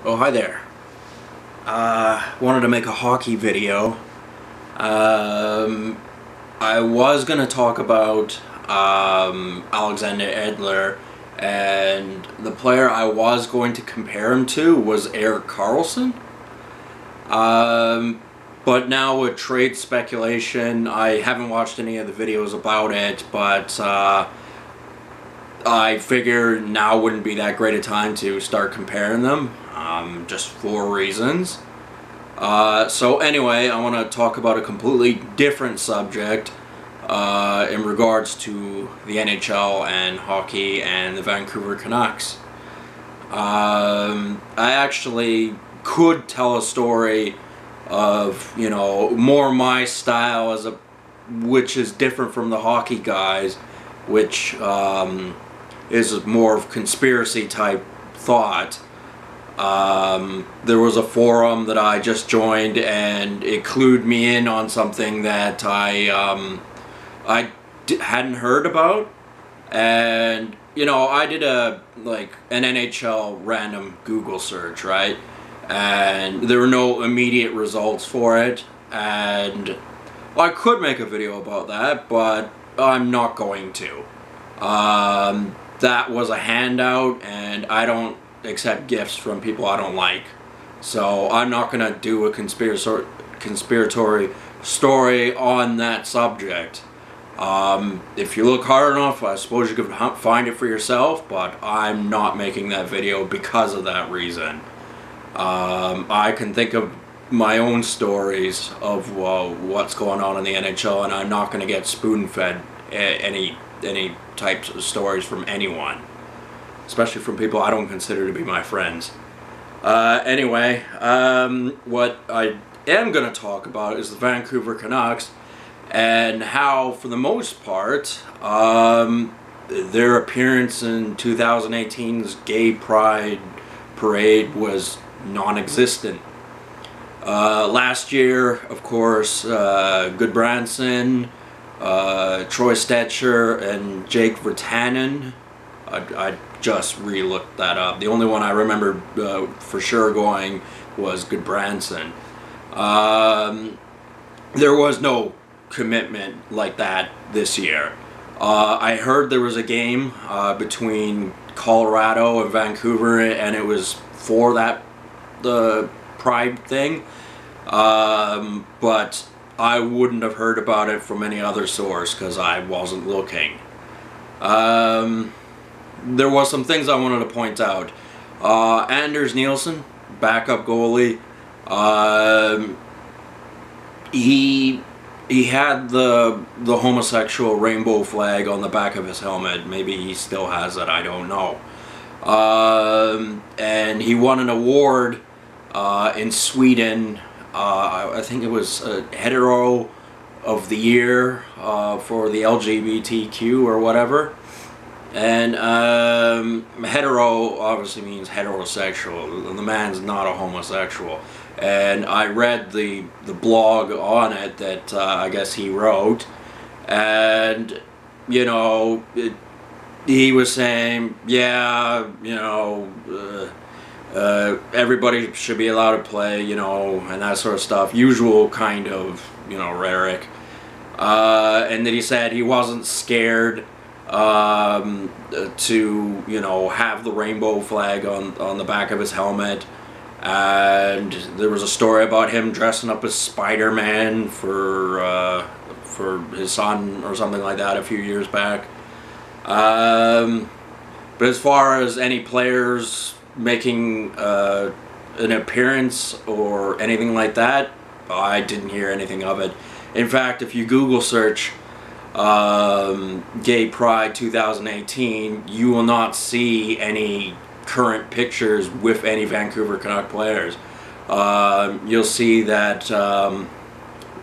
Oh, hi there. Wanted to make a hockey video. I was gonna talk about Alexander Edler, and the player I was going to compare him to was Erik Karlsson. But now with trade speculation, I haven't watched any of the videos about it, but I figure now wouldn't be that great a time to start comparing them, just for reasons. So anyway, I want to talk about a completely different subject in regards to the NHL and hockey and the Vancouver Canucks. I actually could tell a story of, you know, more my style which is different from the hockey guys, which is more of conspiracy type thought. There was a forum that I just joined, and it clued me in on something that I hadn't heard about. And you know, I did an NHL random Google search, right? And there were no immediate results for it, and I could make a video about that, but I'm not going to. That was a handout, and I don't accept gifts from people I don't like. So I'm not going to do a conspiratory story on that subject. If you look hard enough, I suppose you could find it for yourself, but I'm not making that video because of that reason. I can think of my own stories of what's going on in the NHL, and I'm not going to get spoon-fed any types of stories from anyone, especially from people I don't consider to be my friends. Anyway, what I am going to talk about is the Vancouver Canucks, and how, for the most part, their appearance in 2018's Gay Pride Parade was non-existent. Last year, of course, Goodbranson, Troy Stetcher, and Jake Virtanen. I just re-looked that up. The only one I remember for sure going was Goodbranson. There was no commitment like that this year. I heard there was a game between Colorado and Vancouver, and it was for the Pride thing, but I wouldn't have heard about it from any other source because I wasn't looking. There was some things I wanted to point out. Anders Nielsen, backup goalie, he had the homosexual rainbow flag on the back of his helmet. Maybe he still has it, I don't know. And he won an award in Sweden. I think it was Hetero of the Year for the LGBTQ or whatever. And hetero obviously means heterosexual. The man's not a homosexual. And I read the blog on it that I guess he wrote, and you know, he was saying, yeah, you know, everybody should be allowed to play, you know, and that sort of stuff. Usual kind of, you know, rhetoric. And then he said he wasn't scared to, you know, have the rainbow flag on the back of his helmet. And there was a story about him dressing up as Spider-Man for his son or something like that a few years back. But as far as any players making an appearance or anything like that, I didn't hear anything of it. In fact, if you Google search Gay Pride 2018, you will not see any current pictures with any Vancouver Canuck players. You'll see that,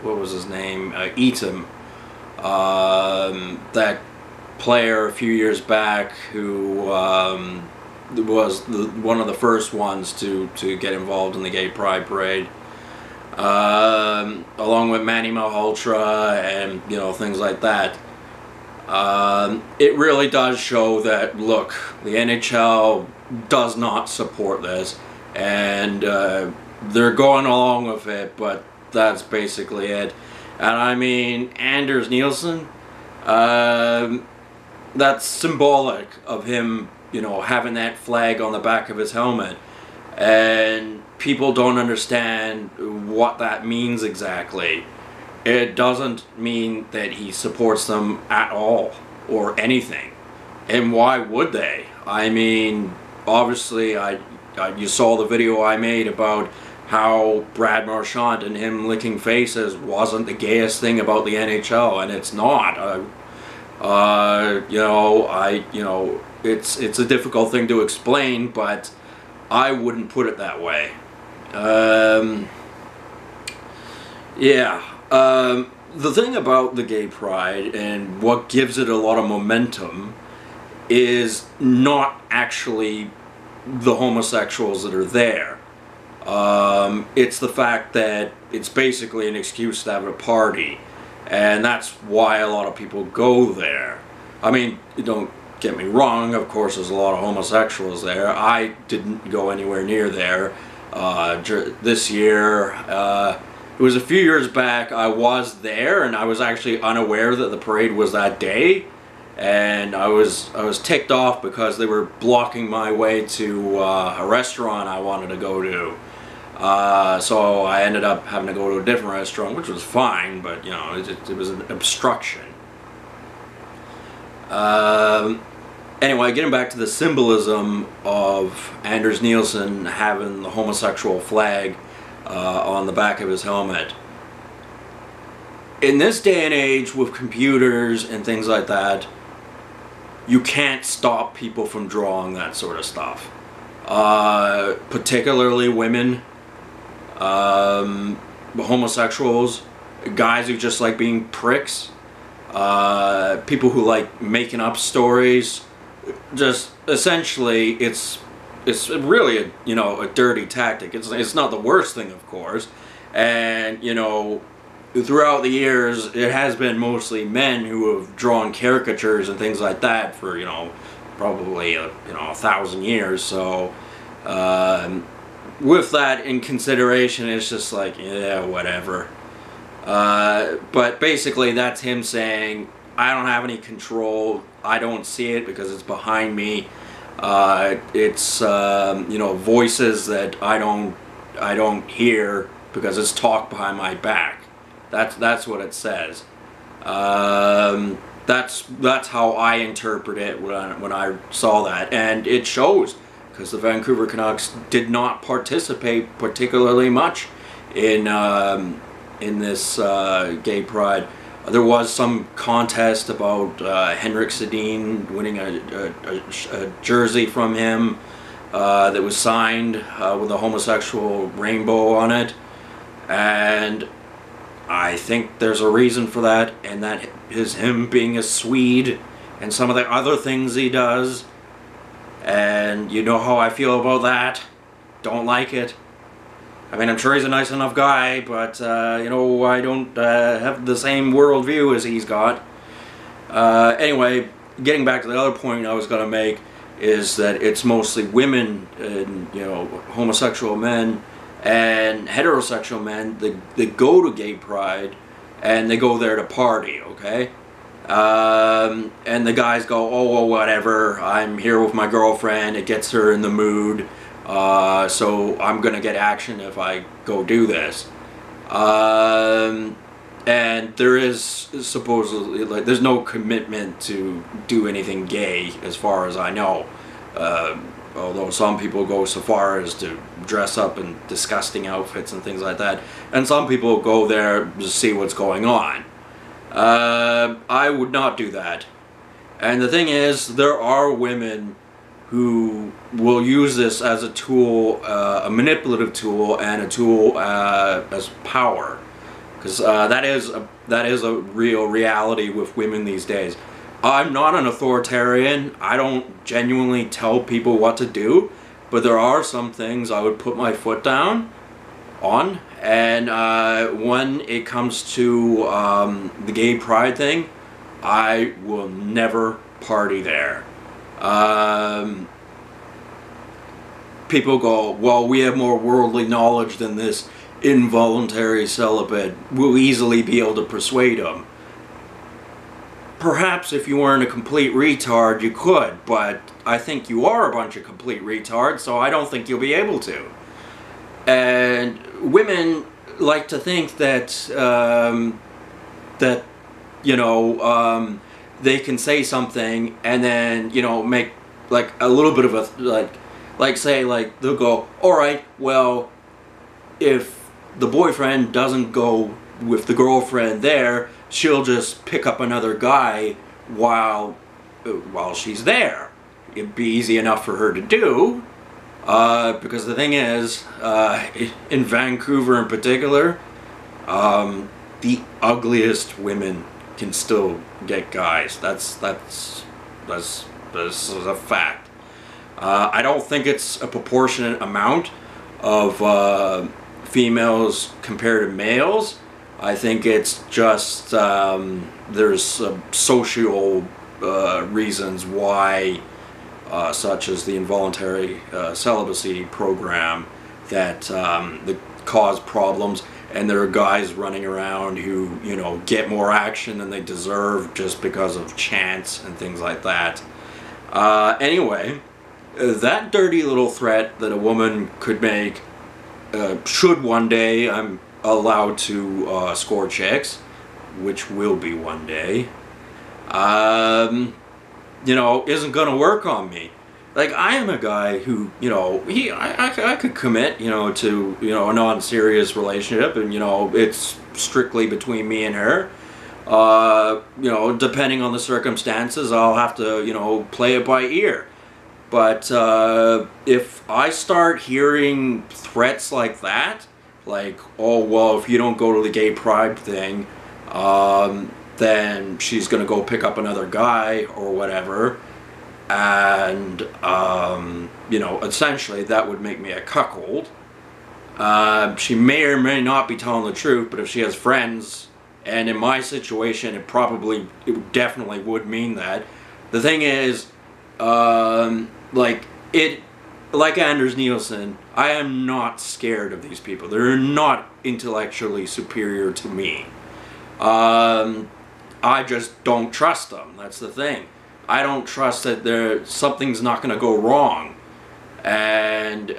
what was his name, Eaton, that player a few years back who was one of the first ones to get involved in the Gay Pride Parade, along with Manny Malhotra and, you know, things like that. It really does show that, look, the NHL does not support this, and they're going along with it, but that's basically it. And I mean, Anders Nielsen, that's symbolic of him, you know, having that flag on the back of his helmet, and people don't understand what that means exactly. It doesn't mean that he supports them at all or anything. And why would they? I mean, obviously, you saw the video I made about how Brad Marchand and him licking faces wasn't the gayest thing about the NHL, and it's not. It's a difficult thing to explain, but I wouldn't put it that way. The thing about the gay pride and what gives it a lot of momentum is not actually the homosexuals that are there. It's the fact that it's basically an excuse to have a party, and that's why a lot of people go there. I mean, don't get me wrong, of course there's a lot of homosexuals there. I didn't go anywhere near there this year. It was a few years back. I was there, and I was actually unaware that the parade was that day, and I was ticked off because they were blocking my way to a restaurant I wanted to go to. So I ended up having to go to a different restaurant, which was fine, but you know, it was an obstruction. Anyway, getting back to the symbolism of Anders Nielsen having the homosexual flag on the back of his helmet. In this day and age with computers and things like that, you can't stop people from drawing that sort of stuff. Particularly women, homosexuals, guys who just like being pricks, people who like making up stories. Just essentially, it's really a dirty tactic. It's not the worst thing, of course, and you know, throughout the years it has been mostly men who have drawn caricatures and things like that for probably 1,000 years. So with that in consideration, it's just like, yeah, whatever. But basically that's him saying, I don't have any control, I don't see it because it's behind me. It's voices that I don't hear because it's talk behind my back. That's what it says. That's how I interpret it when I saw that, and it shows, because the Vancouver Canucks did not participate particularly much in this gay pride. There was some contest about Henrik Sedin winning a jersey from him that was signed with a homosexual rainbow on it, and I think there's a reason for that, and that is him being a Swede and some of the other things he does, and you know how I feel about that. Don't like it. I mean, I'm sure he's a nice enough guy, but, I don't have the same worldview as he's got. Anyway, getting back to the other point I was going to make is that it's mostly women and, homosexual men and heterosexual men that go to gay pride, and they go there to party, okay? And the guys go, oh, well, whatever, I'm here with my girlfriend, it gets her in the mood. So I'm gonna get action if I go do this. And there is supposedly, like, there's no commitment to do anything gay as far as I know. Although some people go so far as to dress up in disgusting outfits and things like that. And some people go there to see what's going on. I would not do that. And the thing is, there are women who will use this as a tool, a manipulative tool, and a tool as power, because that is a real reality with women these days. I'm not an authoritarian. I don't genuinely tell people what to do, but there are some things I would put my foot down on. And when it comes to the gay pride thing, I will never party there. people go, well, we have more worldly knowledge than this involuntary celibate. We'll easily be able to persuade them. Perhaps if you weren't a complete retard, you could, but I think you are a bunch of complete retards, so I don't think you'll be able to. And women like to think that, they can say something and then, make like a little bit of a, say, they'll go, alright, well, if the boyfriend doesn't go with the girlfriend there, she'll just pick up another guy while she's there. It'd be easy enough for her to do, because the thing is, in Vancouver in particular, the ugliest women can still get guys. That's a fact. I don't think it's a proportionate amount of females compared to males. I think it's just there's social reasons why, such as the involuntary celibacy program, that cause problems, and there are guys running around who get more action than they deserve just because of chance and things like that. Anyway, that dirty little threat that a woman could make, should one day I'm allowed to score chicks, which will be one day, isn't gonna work on me. Like, I am a guy who, I could commit, to, a non-serious relationship, and, it's strictly between me and her. Depending on the circumstances, I'll have to, play it by ear. But if I start hearing threats like that, like, oh, well, if you don't go to the gay pride thing, then she's going to go pick up another guy or whatever, and, essentially that would make me a cuckold. She may or may not be telling the truth, but if she has friends, and in my situation, it definitely would mean that. The thing is, like Anders Nielsen, I am not scared of these people. They're not intellectually superior to me. I just don't trust them. That's the thing. I don't trust that something's not going to go wrong. And,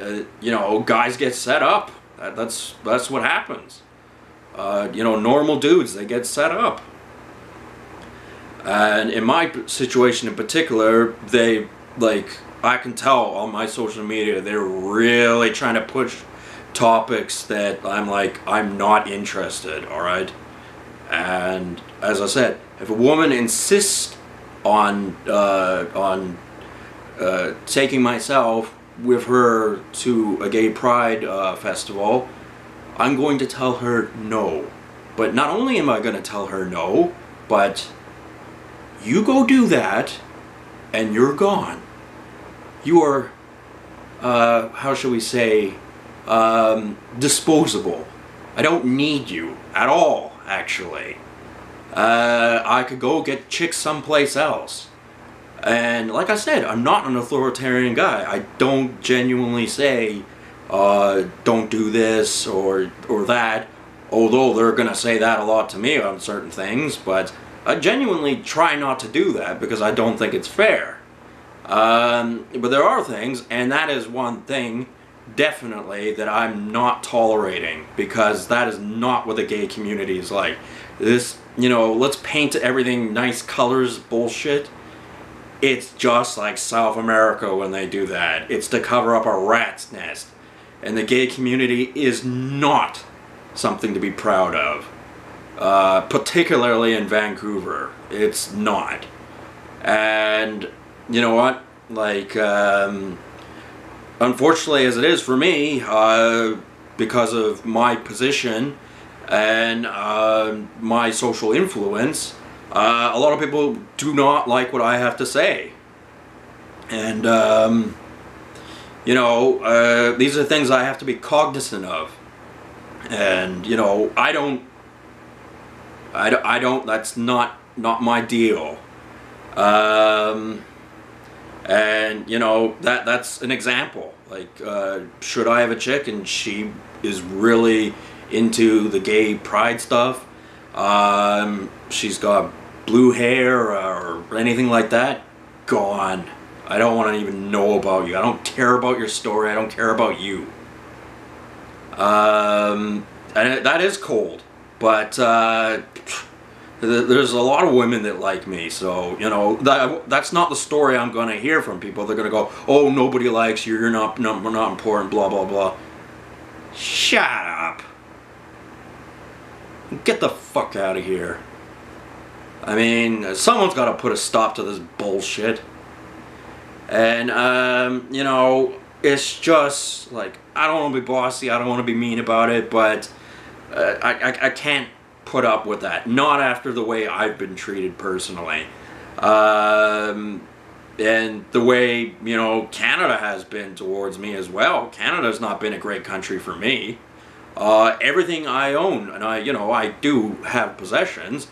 guys get set up. That's what happens. Normal dudes, they get set up. And in my situation in particular, I can tell on my social media, they're really trying to push topics that I'm not interested, alright? And as I said, if a woman insists on taking myself with her to a gay pride festival, I'm going to tell her no. But not only am I going to tell her no, but you go do that and you're gone. You are, how shall we say, disposable. I don't need you at all, actually. I could go get chicks someplace else. And like I said, I'm not an authoritarian guy. I don't genuinely say, don't do this or that, although they're going to say that a lot to me on certain things, but I genuinely try not to do that because I don't think it's fair. But there are things, and that is one thing, definitely, that I'm not tolerating, because that is not what the gay community is like. This, let's paint everything nice colors bullshit. It's just like South America when they do that. It's to cover up a rat's nest. And the gay community is not something to be proud of. Particularly in Vancouver. It's not. And you know what? Unfortunately as it is for me, because of my position and my social influence, a lot of people do not like what I have to say. And, these are things I have to be cognizant of. And, I don't, that's not my deal. And, that's an example. Like, should I have a chick and she is really into the gay pride stuff? She's got blue hair or anything like that? Gone. I don't want to even know about you. I don't care about your story. I don't care about you. And that is cold. But there's a lot of women that like me. So, you know, that's not the story I'm going to hear from people. They're going to go, oh, nobody likes you. You're not important, blah, blah, blah. Shut up. Get the fuck out of here. I mean, someone's got to put a stop to this bullshit. And, you know, it's just, like, I don't want to be bossy, I don't want to be mean about it, but I can't put up with that. Not after the way I've been treated personally. And the way, you know, Canada has been towards me as well. Canada's not been a great country for me. Everything I own, and I do have possessions,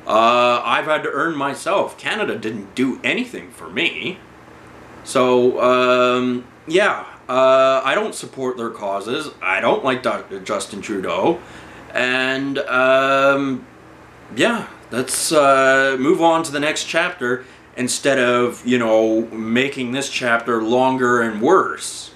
I've had to earn myself. Canada didn't do anything for me. So, yeah, I don't support their causes. I don't like Justin Trudeau. And, yeah, let's move on to the next chapter instead of, you know, making this chapter longer and worse.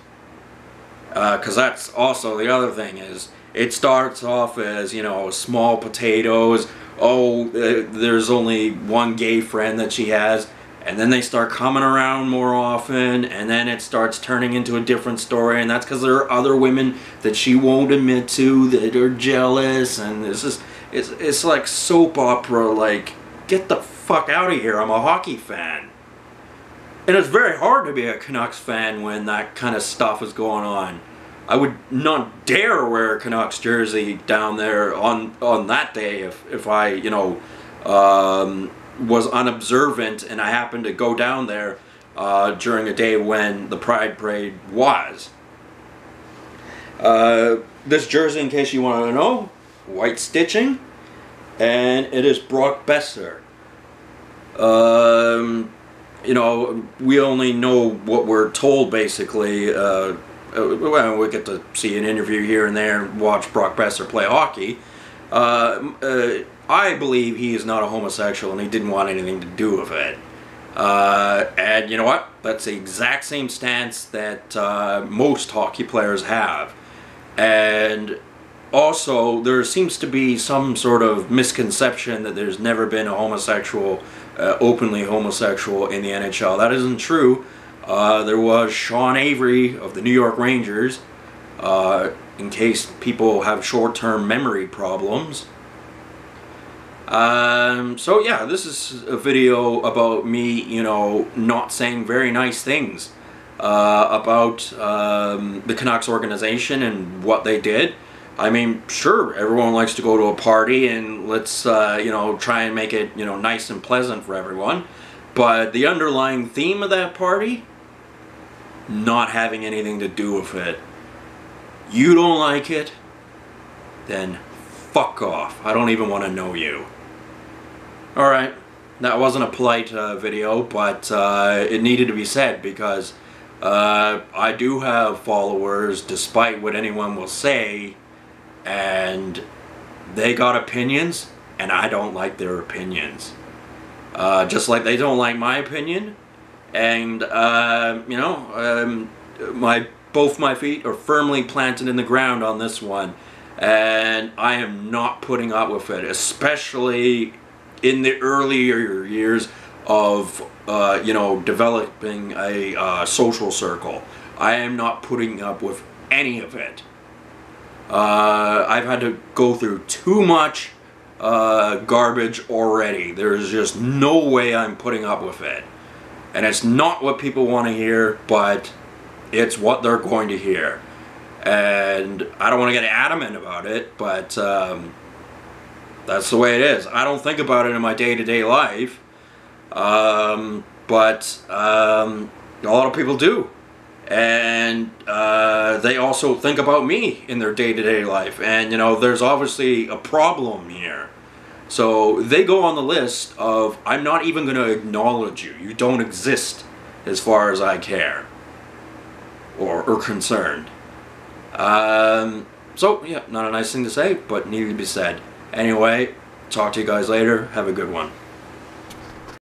Because that's also the other thing is, it starts off as, you know, small potatoes. Oh, there's only one gay friend that she has. And then they start coming around more often, and then it starts turning into a different story, and that's because there are other women that she won't admit to that are jealous, and it's like soap opera, like, get the fuck out of here, I'm a hockey fan. And it's very hard to be a Canucks fan when that kind of stuff is going on. I would not dare wear a Canucks jersey down there on that day if I, you know, was unobservant and I happened to go down there during a day when the Pride Parade was. This jersey, in case you want to know, white stitching, and it is Brock Besser. You know, we only know what we're told, basically. Well, we get to see an interview here and there and watch Brock Besser play hockey. I believe he is not a homosexual and he didn't want anything to do with it. And you know what? That's the exact same stance that most hockey players have. And also, there seems to be some sort of misconception that there's never been a homosexual, openly homosexual in the NHL. That isn't true. There was Sean Avery of the New York Rangers, in case people have short-term memory problems. So yeah, this is a video about me, you know, not saying very nice things about the Canucks organization and what they did. I mean, sure, everyone likes to go to a party and let's, you know, try and make it, you know, nice and pleasant for everyone. But the underlying theme of that party, not having anything to do with it. You don't like it, then fuck off. I don't even want to know you. Alright, that wasn't a polite video, but it needed to be said because I do have followers, despite what anyone will say, and they got opinions, and I don't like their opinions. Just like they don't like my opinion, and you know, both my feet are firmly planted in the ground on this one, and I am not putting up with it, especially in the earlier years of you know, developing a social circle. I am not putting up with any of it. I've had to go through too much garbage already. There's just no way I'm putting up with it. And it's not what people want to hear, but it's what they're going to hear. And I don't want to get adamant about it, but that's the way it is. I don't think about it in my day-to-day life, but a lot of people do. And they also think about me in their day-to-day life. And, you know, there's obviously a problem here. So they go on the list of, I'm not even going to acknowledge you. You don't exist as far as I care. or concerned. So, yeah, not a nice thing to say, but needed to be said. Anyway, talk to you guys later. Have a good one.